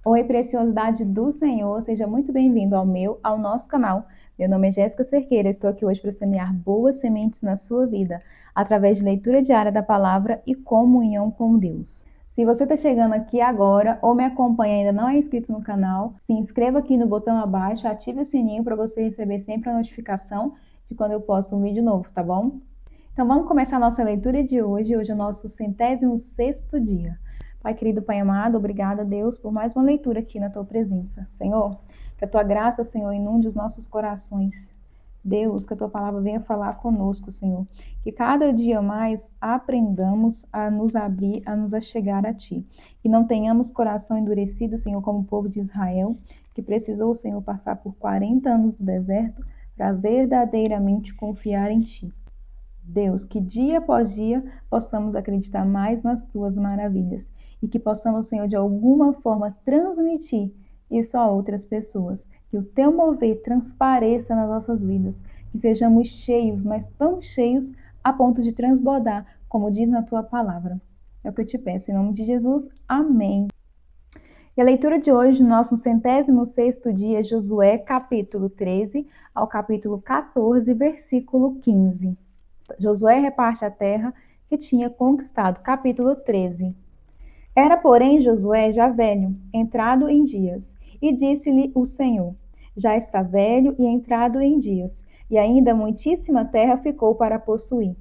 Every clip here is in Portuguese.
Oi, preciosidade do Senhor, seja muito bem-vindo ao nosso canal. Meu nome é Jéssica Cerqueira, estou aqui hoje para semear boas sementes na sua vida, através de leitura diária da palavra e comunhão com Deus. Se você está chegando aqui agora ou me acompanha e ainda não é inscrito no canal, se inscreva aqui no botão abaixo, ative o sininho para você receber sempre a notificação de quando eu posto um vídeo novo, tá bom? Então vamos começar a nossa leitura de hoje. Hoje é o nosso 106º dia. Pai querido, Pai amado, obrigada, Deus, por mais uma leitura aqui na Tua presença. Senhor, que a Tua graça, Senhor, inunde os nossos corações. Deus, que a Tua palavra venha falar conosco, Senhor. Que cada dia mais aprendamos a nos abrir, a nos achegar a Ti. Que não tenhamos coração endurecido, Senhor, como o povo de Israel, que precisou, Senhor, passar por 40 anos no deserto para verdadeiramente confiar em Ti. Deus, que dia após dia possamos acreditar mais nas Tuas maravilhas e que possamos, Senhor, de alguma forma transmitir isso a outras pessoas. Que o Teu mover transpareça nas nossas vidas, que sejamos cheios, mas tão cheios a ponto de transbordar, como diz na Tua palavra. É o que eu te peço, em nome de Jesus. Amém. E a leitura de hoje, nosso 106º dia, é Josué, capítulo 13 ao capítulo 14, versículo 15. Josué reparte a terra que tinha conquistado. Capítulo 13. Era, porém, Josué já velho, entrado em dias, e disse-lhe o Senhor: Já está velho e entrado em dias, e ainda muitíssima terra ficou para possuir.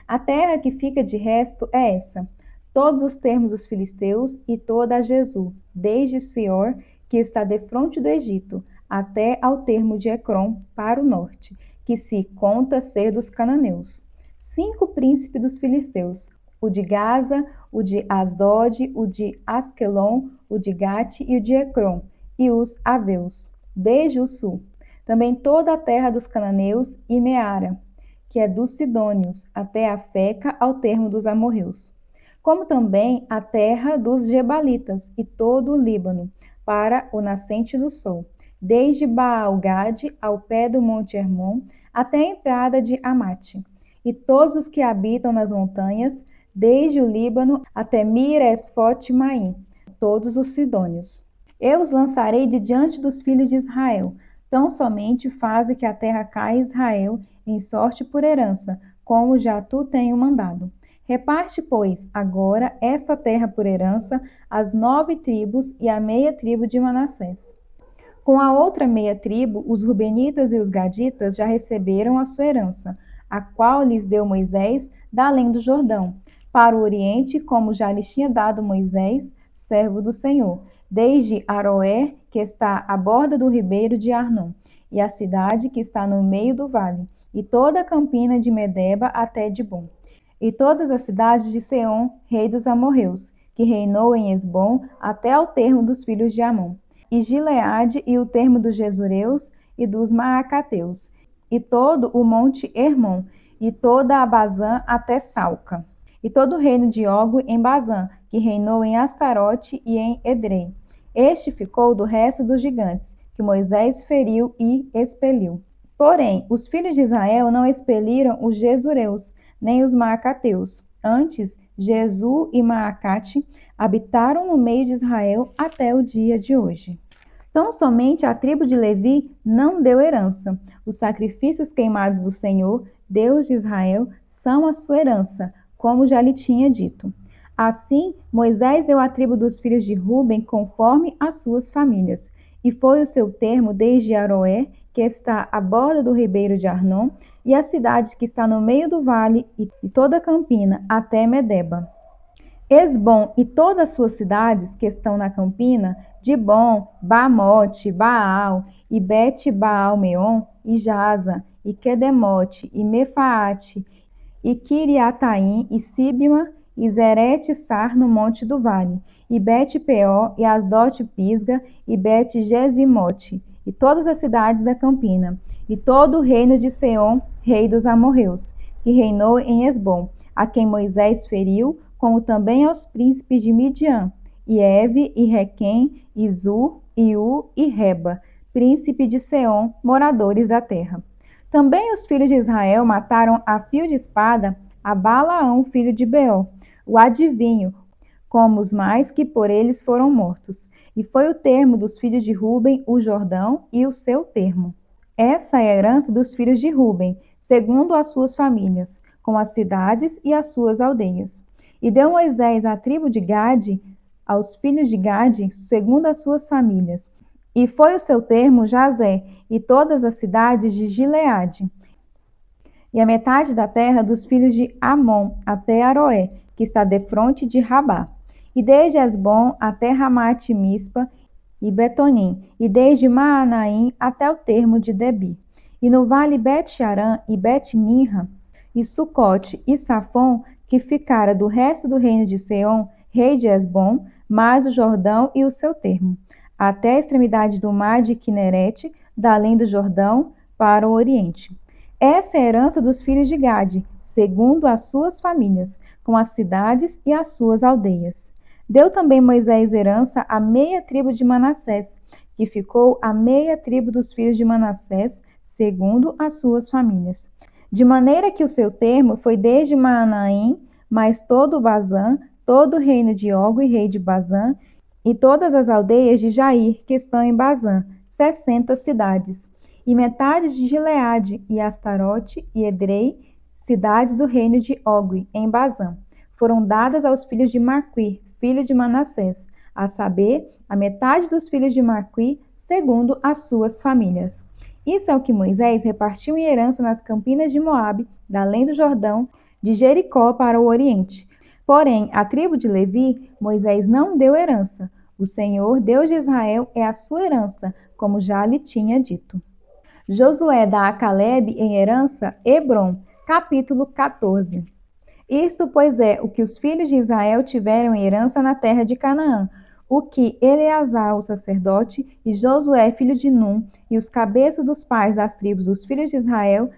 A terra que fica de resto é essa: todos os termos dos filisteus e toda a Jesur, desde Seor, que está defronte do Egito, até ao termo de Ecrom, para o norte, que se conta ser dos cananeus. 5 príncipes dos filisteus: o de Gaza, o de Asdod, o de Asquelon, o de Gate e o de Ecrom, e os aveus, desde o sul. Também toda a terra dos cananeus e Meara, que é dos sidônios, até a Feca, ao termo dos amorreus. Como também a terra dos gebalitas e todo o Líbano, para o nascente do sol, desde Baal-Gade ao pé do monte Hermon, até a entrada de Amate. E todos os que habitam nas montanhas, desde o Líbano até Miresfote-Maim, todos os sidônios. Eu os lançarei de diante dos filhos de Israel. Tão somente faze que a terra caia em Israel em sorte por herança, como já tu tenho mandado. Reparte, pois, agora esta terra por herança às 9 tribos e à meia tribo de Manassés. Com a outra meia tribo, os rubenitas e os gaditas já receberam a sua herança, a qual lhes deu Moisés da além do Jordão, para o oriente, como já lhes tinha dado Moisés, servo do Senhor, desde Aroer, que está à borda do ribeiro de Arnon, e a cidade que está no meio do vale, e toda a campina de Medeba até Dibom, e todas as cidades de Seom, rei dos amorreus, que reinou em Esbom até ao termo dos filhos de Amon, e Gileade e o termo dos Jesureus e dos Maacateus, e todo o monte Hermon, e toda a Bazã até Salca, e todo o reino de Og em Bazã, que reinou em Astarote e em Edrei. Este ficou do resto dos gigantes, que Moisés feriu e expeliu. Porém, os filhos de Israel não expeliram os Jesureus, nem os Maacateus. Antes, Jesu e Maacate habitaram no meio de Israel até o dia de hoje. Tão somente a tribo de Levi não deu herança. Os sacrifícios queimados do Senhor, Deus de Israel, são a sua herança, como já lhe tinha dito. Assim, Moisés deu à tribo dos filhos de Ruben conforme as suas famílias, e foi o seu termo desde Aroé, que está à borda do ribeiro de Arnon, e a cidade que está no meio do vale, e toda a campina, até Medeba. Esbom e todas as suas cidades que estão na campina, Dibom, Bamote, Baal, e Bet-Baal-Meon, e Jaza, e Quedemote, e Mefaate, e Kiriataim, e Sibma, e Zerete-Sar no monte do vale, e Bet-Peor, e Asdote-Pisga, e Bet-Gesimote, e todas as cidades da campina, e todo o reino de Seom, rei dos amorreus, que reinou em Esbom, a quem Moisés feriu, como também aos príncipes de Midian, e Eve, e Requem, e Zur, e U, e Reba, príncipe de Seom, moradores da terra. Também os filhos de Israel mataram a fio de espada a Balaão, filho de Beor, o adivinho, como os mais que por eles foram mortos. E foi o termo dos filhos de Ruben, o Jordão, e o seu termo. Essa é a herança dos filhos de Ruben, segundo as suas famílias, com as cidades e as suas aldeias. E deu Moisés a tribo de Gade, aos filhos de Gade, segundo as suas famílias. E foi o seu termo Jazé, e todas as cidades de Gileade. E a metade da terra dos filhos de Amon, até Aroé, que está defronte de Rabá. E desde Esbom até Ramate Mispa e Betonim, e desde Maanaim até o termo de Debi. E no vale Bet-Charã e Bet-Ninra, e Sucote e Safom, que ficara do resto do reino de Seom, rei de Esbom, mais o Jordão e o seu termo, até a extremidade do mar de Quinerete, da além do Jordão, para o oriente. Essa é a herança dos filhos de Gade, segundo as suas famílias, com as cidades e as suas aldeias. Deu também Moisés herança à meia tribo de Manassés, que ficou a meia tribo dos filhos de Manassés, segundo as suas famílias. De maneira que o seu termo foi desde Maanaim, mais todo o Bazã, todo o reino de Og, rei de Bazã, e todas as aldeias de Jair, que estão em Bazã, 60 cidades. E metade de Gileade, e Astarote, e Edrei, cidades do reino de Og, em Bazã, foram dadas aos filhos de Maqui, filho de Manassés, a saber, a metade dos filhos de Maqui, segundo as suas famílias. Isso é o que Moisés repartiu em herança nas campinas de Moabe, da além do Jordão, de Jericó para o oriente. Porém, à tribo de Levi, Moisés não deu herança. O Senhor, Deus de Israel, é a sua herança, como já lhe tinha dito. Josué dá a Calebe em herança Hebrom, capítulo 14. Isto, pois, é o que os filhos de Israel tiveram em herança na terra de Canaã, o que Eleazar, o sacerdote, e Josué, filho de Num, e os cabeças dos pais das tribos dos filhos de Israel,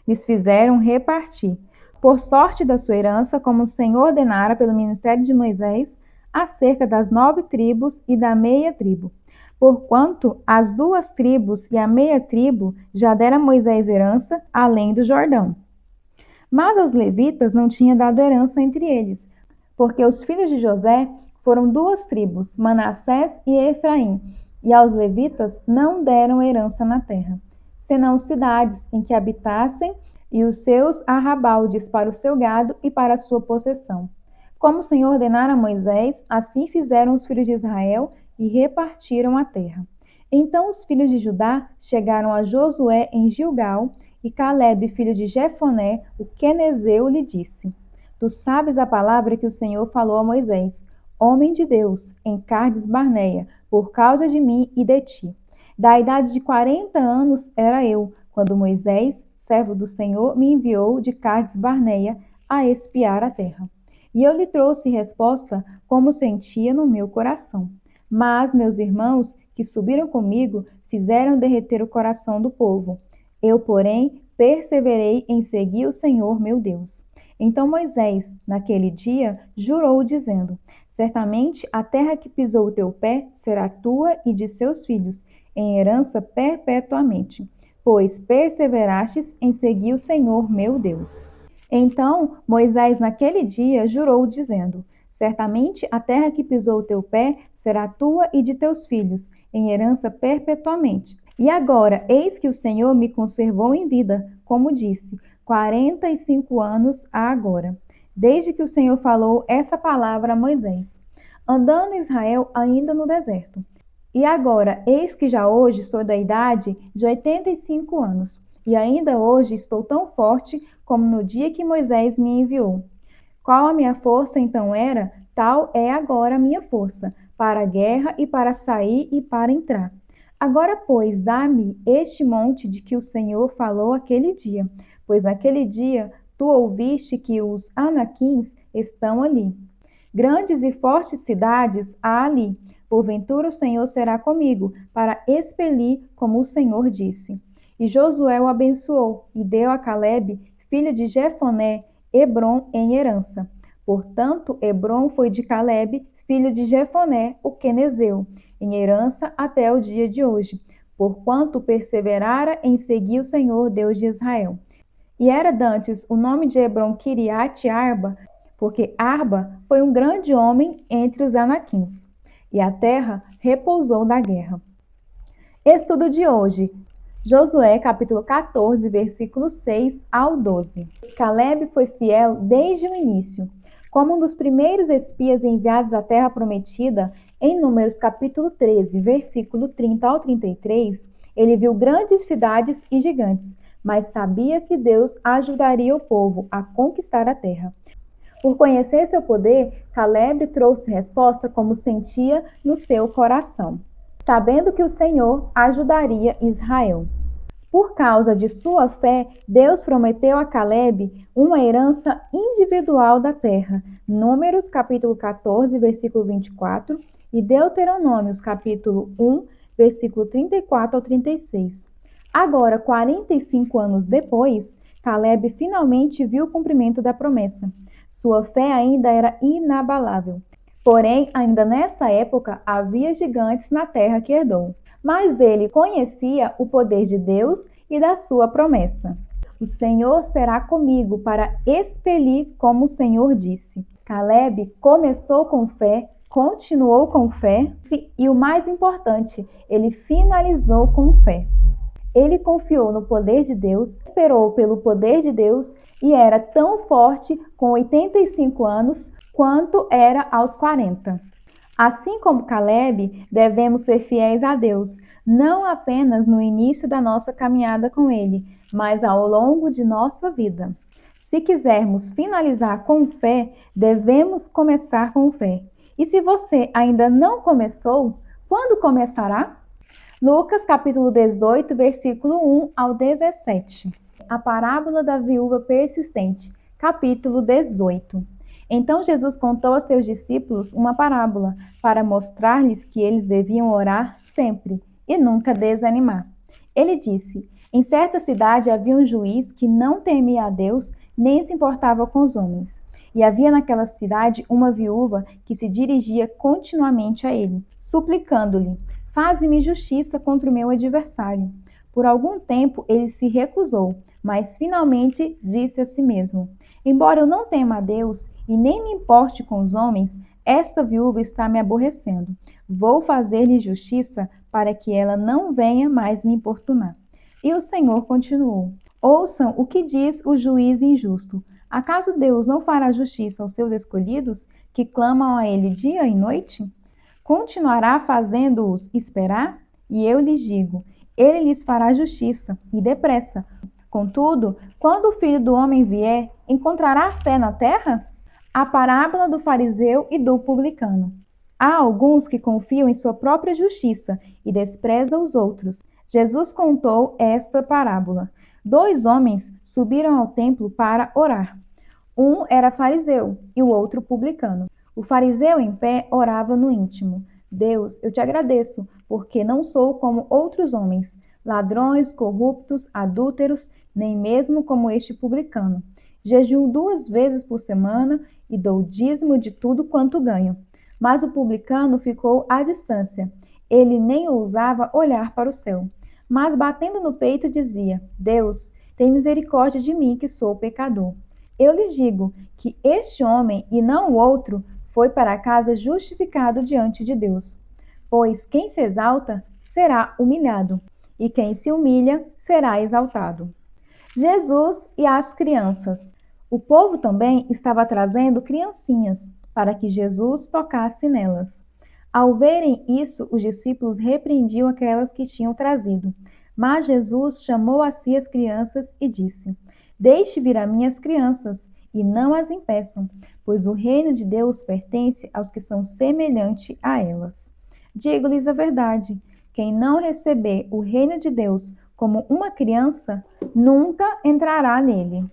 lhes fizeram repartir, por sorte da sua herança, como o Senhor ordenara pelo ministério de Moisés, acerca das 9 tribos e da meia tribo. Porquanto as 2 tribos e a meia tribo já dera Moisés herança, além do Jordão. Mas aos levitas não tinha dado herança entre eles, porque os filhos de José foram 2 tribos, Manassés e Efraim, e aos levitas não deram herança na terra, senão cidades em que habitassem e os seus arrabaldes para o seu gado e para a sua possessão. Como o Senhor ordenara a Moisés, assim fizeram os filhos de Israel e repartiram a terra. Então os filhos de Judá chegaram a Josué em Gilgal, e Calebe, filho de Jefoné, o quenezeu, lhe disse: Tu sabes a palavra que o Senhor falou a Moisés, homem de Deus, em Cades Barneia, por causa de mim e de ti. Da idade de 40 anos era eu, quando Moisés, servo do Senhor, me enviou de Cades Barneia a espiar a terra. E eu lhe trouxe resposta como sentia no meu coração. Mas meus irmãos, que subiram comigo, fizeram derreter o coração do povo. Eu, porém, perseverei em seguir o Senhor meu Deus. Então Moisés, naquele dia, jurou, dizendo: Certamente a terra que pisou o teu pé será tua e de seus filhos, em herança perpetuamente, pois perseverastes em seguir o Senhor meu Deus. Então Moisés, naquele dia, jurou, dizendo: Certamente a terra que pisou o teu pé será tua e de teus filhos, em herança perpetuamente. E agora, eis que o Senhor me conservou em vida, como disse, 45 anos há agora, desde que o Senhor falou essa palavra a Moisés, andando Israel ainda no deserto. E agora, eis que já hoje sou da idade de 85 anos, e ainda hoje estou tão forte como no dia que Moisés me enviou. Qual a minha força então era, tal é agora a minha força, para a guerra e para sair e para entrar. Agora, pois, dá-me este monte de que o Senhor falou aquele dia, pois naquele dia tu ouviste que os Anaquins estão ali. Grandes e fortes cidades há ali. Porventura o Senhor será comigo, para expelir, como o Senhor disse. E Josué o abençoou, e deu a Calebe, filho de Jefoné, Hebrom em herança. Portanto, Hebrom foi de Calebe, filho de Jefoné, o quenezeu, em herança até o dia de hoje, porquanto perseverara em seguir o Senhor Deus de Israel. E era dantes o nome de Hebrom Kiriate Arba, porque Arba foi um grande homem entre os anaquins. e a terra repousou da guerra. Estudo de hoje, Josué capítulo 14, versículos 6 ao 12. Caleb foi fiel desde o início. Como um dos primeiros espias enviados à terra prometida, em Números capítulo 13, versículo 30 ao 33, ele viu grandes cidades e gigantes, mas sabia que Deus ajudaria o povo a conquistar a terra. Por conhecer seu poder, Caleb trouxe resposta como sentia no seu coração, sabendo que o Senhor ajudaria Israel. Por causa de sua fé, Deus prometeu a Caleb uma herança individual da terra. Números capítulo 14, versículo 24 e Deuteronômios capítulo 1, versículo 34 ao 36. Agora, 45 anos depois, Caleb finalmente viu o cumprimento da promessa. Sua fé ainda era inabalável. Porém, ainda nessa época, havia gigantes na terra que herdou. Mas ele conhecia o poder de Deus e da sua promessa. O Senhor será comigo para expelir, como o Senhor disse. Caleb começou com fé, continuou com fé e, o mais importante, ele finalizou com fé. Ele confiou no poder de Deus, esperou pelo poder de Deus e era tão forte com 85 anos quanto era aos 40. Assim como Caleb, devemos ser fiéis a Deus, não apenas no início da nossa caminhada com Ele, mas ao longo de nossa vida. Se quisermos finalizar com fé, devemos começar com fé. E se você ainda não começou, quando começará? Lucas capítulo 18, versículo 1 ao 17. A parábola da viúva persistente, capítulo 18. Então Jesus contou aos seus discípulos uma parábola para mostrar-lhes que eles deviam orar sempre e nunca desanimar. Ele disse: em certa cidade havia um juiz que não temia a Deus nem se importava com os homens. E havia naquela cidade uma viúva que se dirigia continuamente a ele, suplicando-lhe: faze-me justiça contra o meu adversário. Por algum tempo ele se recusou, mas finalmente disse a si mesmo: embora eu não tema a Deus e nem me importe com os homens, esta viúva está me aborrecendo. Vou fazer-lhe justiça para que ela não venha mais me importunar. E o Senhor continuou: ouçam o que diz o juiz injusto. Acaso Deus não fará justiça aos seus escolhidos, que clamam a ele dia e noite? Continuará fazendo-os esperar? E eu lhes digo: ele lhes fará justiça, e depressa. Contudo, quando o Filho do Homem vier, encontrará fé na terra? A parábola do fariseu e do publicano. Há alguns que confiam em sua própria justiça e desprezam os outros. Jesus contou esta parábola. 2 homens subiram ao templo para orar. Um era fariseu e o outro publicano. O fariseu em pé orava no íntimo: Deus, eu te agradeço, porque não sou como outros homens, ladrões, corruptos, adúlteros, nem mesmo como este publicano. Jejuo 2 vezes por semana e dou dízimo de tudo quanto ganho. Mas o publicano ficou à distância. Ele nem ousava olhar para o céu, mas batendo no peito dizia: Deus, tem misericórdia de mim que sou pecador. Eu lhes digo que este homem, e não o outro, foi para casa justificado diante de Deus. Pois quem se exalta será humilhado, e quem se humilha será exaltado. Jesus e as crianças. O povo também estava trazendo criancinhas, para que Jesus tocasse nelas. Ao verem isso, os discípulos repreendiam aquelas que tinham trazido. Mas Jesus chamou a si as crianças e disse: deixe vir a mim as crianças, e não as impeçam, pois o reino de Deus pertence aos que são semelhantes a elas. Digo-lhes a verdade: quem não receber o reino de Deus como uma criança, nunca entrará nele.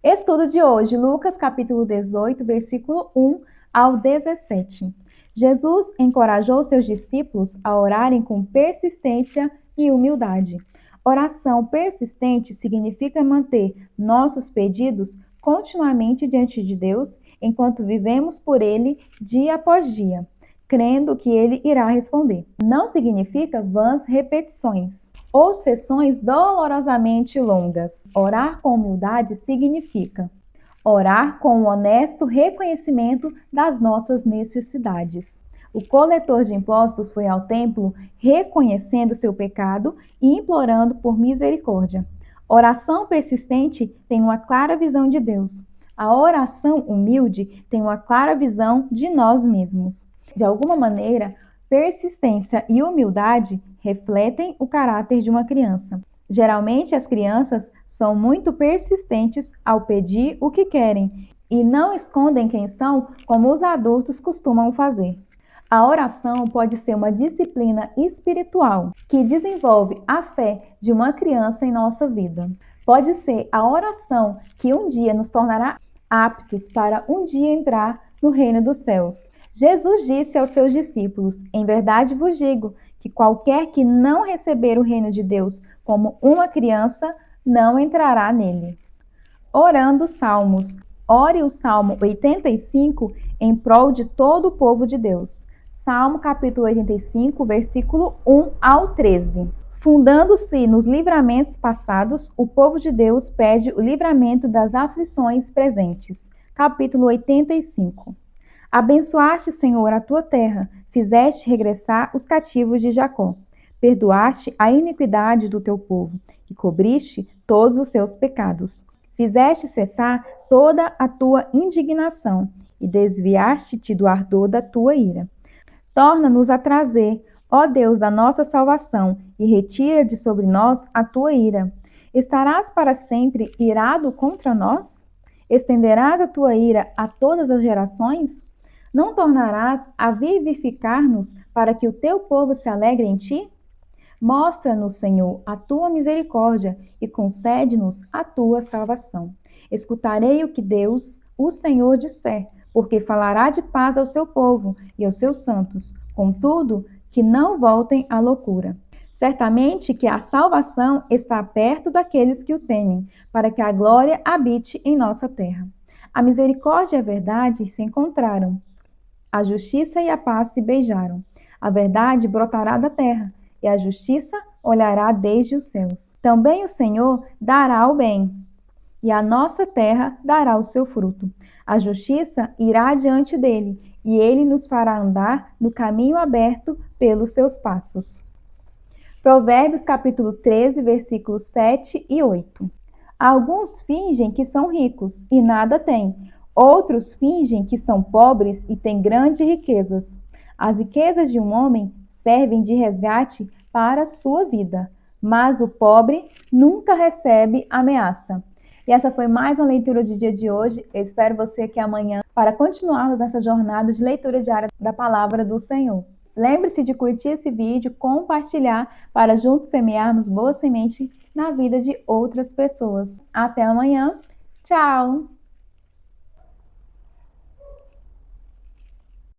Estudo de hoje, Lucas capítulo 18, versículo 1 ao 17. Jesus encorajou seus discípulos a orarem com persistência e humildade. Oração persistente significa manter nossos pedidos continuamente diante de Deus enquanto vivemos por Ele dia após dia, crendo que Ele irá responder. Não significa vãs repetições ou sessões dolorosamente longas. Orar com humildade significa orar com um honesto reconhecimento das nossas necessidades. O coletor de impostos foi ao templo reconhecendo seu pecado e implorando por misericórdia. Oração persistente tem uma clara visão de Deus. A oração humilde tem uma clara visão de nós mesmos. De alguma maneira, persistência e humildade refletem o caráter de uma criança. Geralmente, as crianças são muito persistentes ao pedir o que querem e não escondem quem são, como os adultos costumam fazer. A oração pode ser uma disciplina espiritual que desenvolve a fé de uma criança em nossa vida. Pode ser a oração que um dia nos tornará aptos para um dia entrar no reino dos céus. Jesus disse aos seus discípulos: em verdade vos digo que qualquer que não receber o reino de Deus como uma criança, não entrará nele. Orando salmos. Ore o Salmo 85 em prol de todo o povo de Deus. Salmo capítulo 85, versículo 1 ao 13. Fundando-se nos livramentos passados, o povo de Deus pede o livramento das aflições presentes. Capítulo 85. Abençoaste, Senhor, a tua terra, fizeste regressar os cativos de Jacó. Perdoaste a iniquidade do teu povo e cobriste todos os seus pecados. Fizeste cessar toda a tua indignação e desviaste-te do ardor da tua ira. Torna-nos a trazer, ó Deus da nossa salvação, e retira de sobre nós a tua ira. Estarás para sempre irado contra nós? Estenderás a tua ira a todas as gerações? Não tornarás a vivificar-nos para que o teu povo se alegre em ti? Mostra-nos, Senhor, a tua misericórdia e concede-nos a tua salvação. Escutarei o que Deus, o Senhor, disser, porque falará de paz ao seu povo e aos seus santos, contudo, que não voltem à loucura. Certamente que a salvação está perto daqueles que o temem, para que a glória habite em nossa terra. A misericórdia e a verdade se encontraram. A justiça e a paz se beijaram. A verdade brotará da terra, e a justiça olhará desde os céus. Também o Senhor dará o bem, e a nossa terra dará o seu fruto. A justiça irá diante dele, e ele nos fará andar no caminho aberto pelos seus passos. Provérbios capítulo 13, versículos 7 e 8. Alguns fingem que são ricos e nada têm. Outros fingem que são pobres e têm grandes riquezas. As riquezas de um homem servem de resgate para a sua vida, mas o pobre nunca recebe ameaça. E essa foi mais uma leitura do dia de hoje. Eu espero você aqui amanhã para continuarmos essa jornada de leitura diária da palavra do Senhor. Lembre-se de curtir esse vídeo, compartilhar para juntos semearmos boa semente na vida de outras pessoas. Até amanhã. Tchau!